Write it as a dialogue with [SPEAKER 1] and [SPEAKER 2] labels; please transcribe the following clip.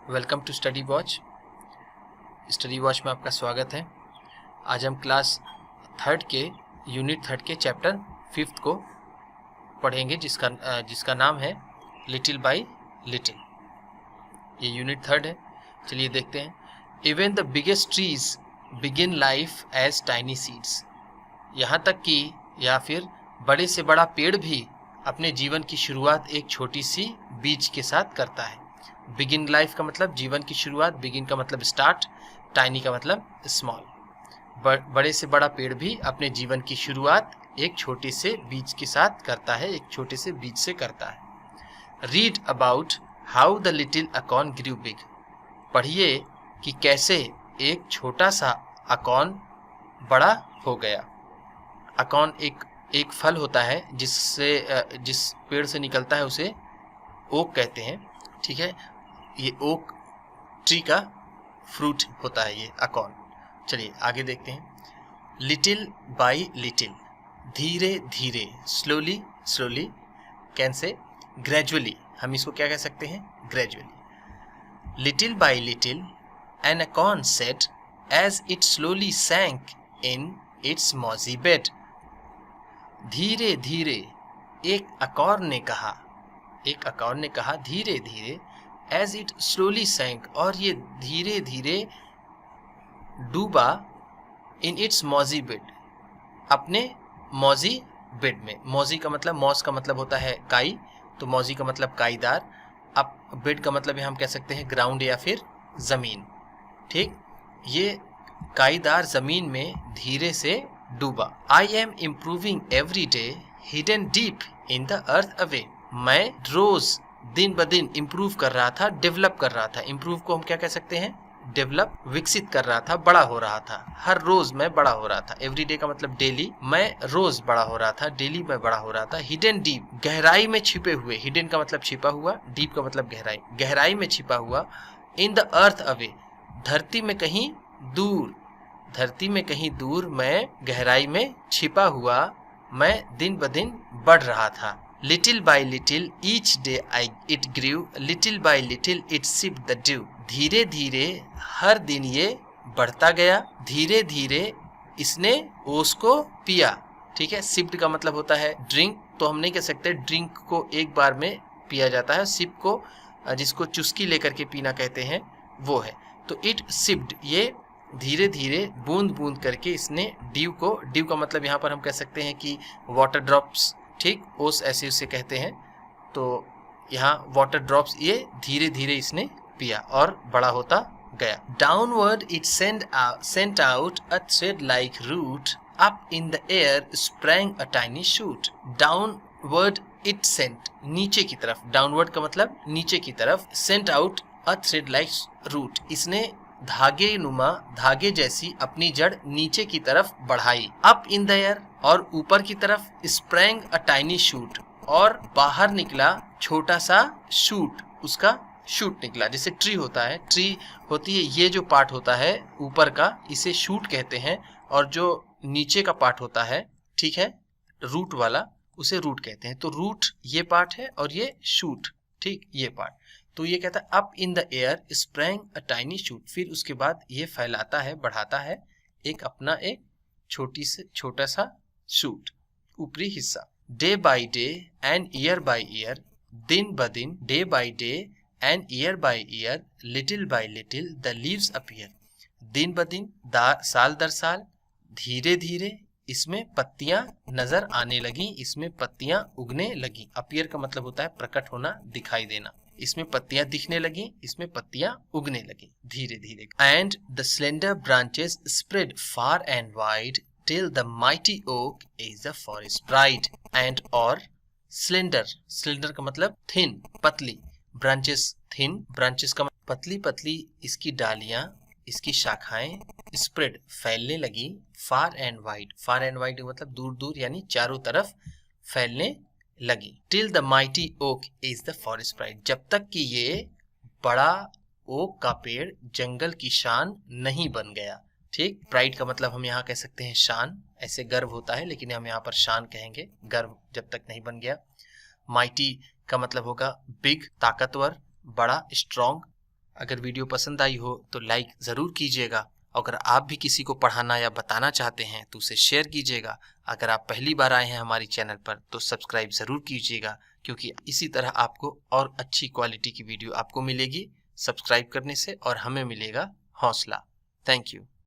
[SPEAKER 1] Welcome to Study Watch. Study Watch में आपका स्वागत है। आज हम क्लास थर्ड के यूनिट थर्ड के चैप्टर 5 को पढ़ेंगे जिसका नाम है लिटिल बाय लिटिल। ये यूनिट थर्ड है। चलिए देखते हैं। Even the biggest trees begin life as tiny seeds. यहाँ तक कि या फिर बड़े से बड़ा पेड़ भी अपने जीवन की शुरुआत एक छोटी सी बीज के साथ करता है। बिगिन लाइफ का मतलब जीवन की शुरुआत, बिगिन का मतलब स्टार्ट, टाइनी का मतलब स्मॉल। बड़े से बड़ा पेड़ भी अपने जीवन की शुरुआत एक छोटे से बीज के साथ करता है, एक छोटे से बीज से करता है। Read about how the little acorn grew big. पढ़िए कि कैसे एक छोटा सा अकॉर्न बड़ा हो गया। अकॉर्न एक फल होता है जिस पेड़ से निकलता है उसे ओक कहते हैं। ठीक है, ये ओक ट्री का फ्रूट होता है ये अकॉर्न। चलिए आगे देखते हैं। लिटिल बाय लिटिल, धीरे धीरे, slowly slowly, can say gradually. हम इसको क्या कह सकते हैं? Gradually. Little by little an acorn set as it slowly sank in its mossy bed. धीरे धीरे एक अकॉर्न ने कहा धीरे धीरे, एज इट स्लोली सैंक, और ये धीरे धीरे डूबा, इन इट्स मॉजी बेड, अपने मॉजी बेड में। मॉजी का मतलब, मॉस का मतलब होता है काई, तो मॉजी का मतलब काईदार। अब बेड का मतलब हम कह सकते हैं ग्राउंड या फिर जमीन। ठीक, ये काईदार जमीन में धीरे से डूबा। I am improving every day, hidden deep in the earth away. मैं रोज दिन ब दिन इम्प्रूव कर रहा था, डेवलप कर रहा था। इम्प्रूव को हम क्या कह सकते हैं? डेवलप, विकसित कर रहा था, बड़ा हो रहा था। हर रोज मैं बड़ा हो रहा था। एवरी डे का मतलब डेली, मैं रोज बड़ा हो रहा था, डेली मैं बड़ा हो रहा था। हिडन डीप, गहराई में छिपे हुए। हिडन का मतलब छिपा हुआ, डीप का मतलब गहराई, गहराई में छिपा हुआ। इन द अर्थ अवे, धरती में कहीं दूर, धरती में कहीं दूर मैं गहराई में छिपा हुआ, मैं दिन ब दिन बढ़ रहा था। Little by little each day it grew, little by little it sipped the due. धीरे धीरे हर दिन ये बढ़ता गया, धीरे धीरे इसने ओस को पिया। ठीक है, सिप्ड का मतलब होता है ड्रिंक, तो हम नहीं कह सकते ड्रिंक को एक बार में पिया जाता है। सिप को, जिसको चुस्की लेकर के पीना कहते हैं, वो है। तो इट सिप्ड, ये धीरे धीरे बूंद बूंद करके इसने ड्यू को, ड्यू का मतलब यहाँ पर हम कह सकते हैं कि वाटर ड्रॉप्स। ठीक, ओस ऐसे उसे कहते हैं। तो यहाँ वाटर ड्रॉप्स ये धीरे धीरे इसने पिया और बड़ा होता गया। Downward it sent out a thread like root, up in the air sprang a tiny shoot. Downward it sent, नीचे की तरफ। डाउनवर्ड का मतलब नीचे की तरफ। Sent out a thread like root, इसने धागे नुमा, धागे जैसी अपनी जड़ नीचे की तरफ बढ़ाई। अप इन द एयर, और ऊपर की तरफ। स्प्रैंग अ टाइनी शूट, और बाहर निकला छोटा सा शूट, उसका शूट निकला। जैसे ट्री होता है, ट्री होती है, ये जो पार्ट होता है ऊपर का, इसे शूट कहते हैं, और जो नीचे का पार्ट होता है, ठीक है, रूट वाला, उसे रूट कहते हैं। तो रूट ये पार्ट है और ये शूट, ठीक, ये पार्ट। तो ये कहता है up in the air sprang a tiny shoot, फिर उसके बाद ये फैलाता है, बढ़ाता है एक अपना एक छोटा सा शूट, ऊपरी हिस्सा। Day by day and year by year, दिन ब दिन, day by day and year by year, little by little the leaves appear. दिन ब दिन, साल दर साल, धीरे धीरे इसमें पत्तियां नजर आने लगी, इसमें पत्तियां उगने लगी। अपीयर का मतलब होता है प्रकट होना, दिखाई देना। इसमें पत्तियां दिखने लगी, इसमें पत्तियां उगने लगी धीरे धीरे। And the slender branches spread far and wide, till the mighty oak is the forest bride। and और slender, slender का मतलब thin, पतली, branches thin, branches का मतलब पतली पतली इसकी डालियां, इसकी शाखाएं, spread फैलने लगी, far and wide, far and wide का मतलब दूर दूर, यानी चारों तरफ फैलने लगी। till the mighty oak is the forest bride, जब तक कि ये बड़ा ओक का पेड़ जंगल की शान नहीं बन गया। ठीक, प्राइड का मतलब हम यहाँ कह सकते हैं शान, ऐसे गर्व होता है, लेकिन हम यहाँ पर शान कहेंगे, गर्व जब तक नहीं बन गया। माइटी का मतलब होगा बिग, ताकतवर, बड़ा, स्ट्रॉन्ग। अगर वीडियो पसंद आई हो तो लाइक ज़रूर कीजिएगा। अगर आप भी किसी को पढ़ाना या बताना चाहते हैं तो उसे शेयर कीजिएगा। अगर आप पहली बार आए हैं हमारी चैनल पर तो सब्सक्राइब ज़रूर कीजिएगा, क्योंकि इसी तरह आपको और अच्छी क्वालिटी की वीडियो आपको मिलेगी सब्सक्राइब करने से, और हमें मिलेगा हौसला। Thank you.